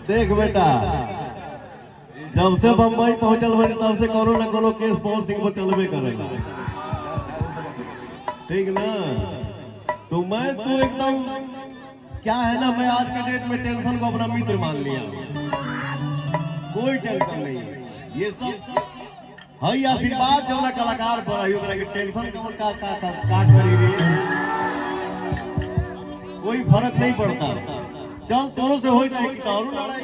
देख बेटा, जब से बम्बई पहुंचल बनी तब से कोनो न कोनो केस पवन सिंह पर चलबे करेगा, ठीक ना। तो तू एकदम क्या है ना, मैं आज के डेट में टेंशन को अपना मित्र मान लिया, कोई टेंशन नहीं है। ये सब हई आशीर्वाद जो ना कलाकार पर आई, ओकरा के टेंशन कौन का करी रही है, कोई फर्क नहीं पड़ता। चल तोरो से होई जाए कि तारू लड़ाई।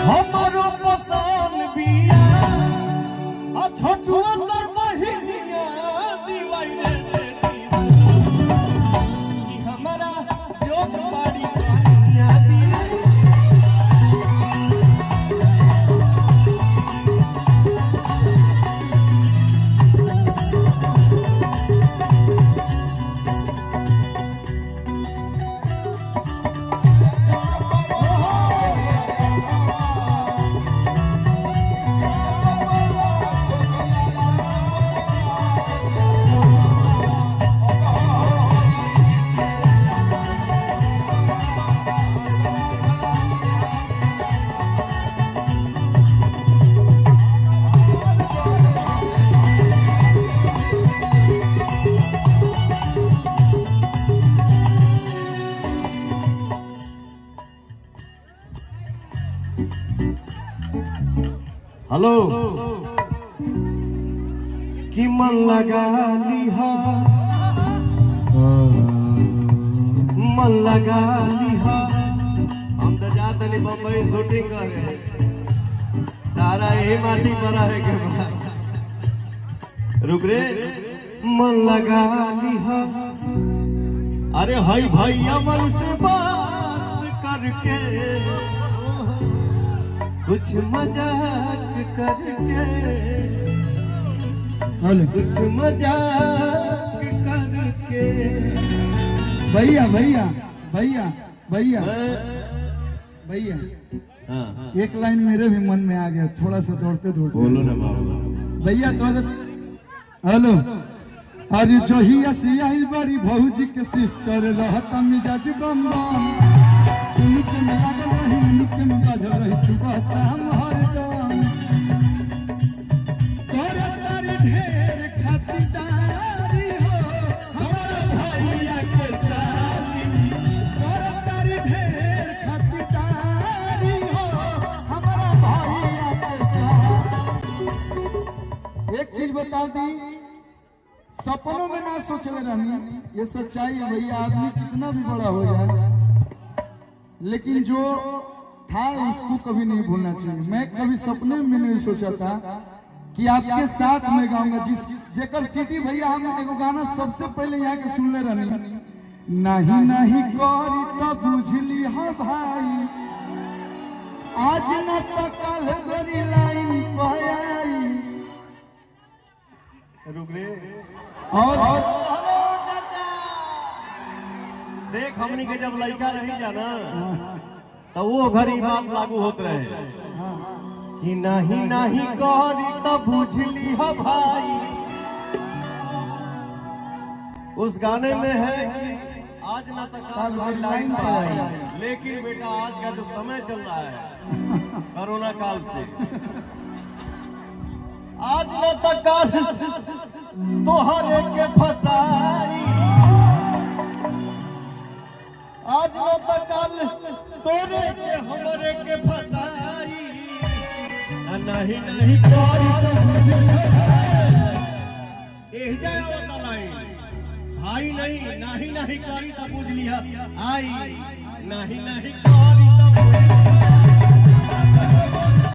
हमारो पसंद बिया आ छोटुआ तोर बहिनिया दीवाई रे कि हमारा जो बाड़ी बहिनिया हेलो कि मन लगा लिहा, मन लगा लिहा। हम तो जाते नहीं बम्बई शूटिंग करे, तारा यही माटी पर है के रुक रे। मन लगा लिहा, अरे हई भैया मन से बात करके, कुछ मजाक करके, कुछ मजाक करके। भैया भैया भैया भैया भैया, हाँ एक लाइन मेरे भी मन में आ गया, थोड़ा सा दौड़ते दौड़ते। बोलो ना बाबू भैया थोड़ा। हेलो, अरे जो ही आई बड़ी भौजी के सिस्टर रहता मिजाज बम बम, उनके में लागल रही, उनके में बाजल रही सुबह शाम हरदम। तोरे तारी ढेर खातिरदारी हो हमारा भैया के साथी, तोरे तारी ढेर खातिरदारी हो हमारा भैया के साथी। एक चीज बता दी, सपनों में ना सोचले रहनी, ये सच्चाई है भैया। आदमी कितना भी बड़ा हो जाए, लेकिन जो था उसको कभी नहीं भूलना चाहिए। मैं कभी सपने में नहीं सोचा था कि आपके साथ में गाऊंगा, जिस जेकर सिटी भैया हम एगो गाना सबसे पहले यहाँ के सुनले रहनी, नहीं नहीं करी तब बुझली हा भाई, आज न तो कल गोरी लाइन पाई। रुक रे। और हेलो चाचा, देख हमनी के जब लड़का रही जाना तो वो घड़ी बात लागू होत रहे कि नहीं नहीं करी तब बुझली हो भाई। उस गाने में है कि आज ना तक कल लाइन पाई, लेकिन बेटा आज का जो समय चल रहा है कोरोना काल से, आज न तक कल तोहरे के फसाई, आज न तक कल तोरे के हमरे के फसाई। नहीं नहीं करी तो जाए भाई, नहीं नहीं नहीं करी तो बुझ लिया आई, नहीं नहीं करी तो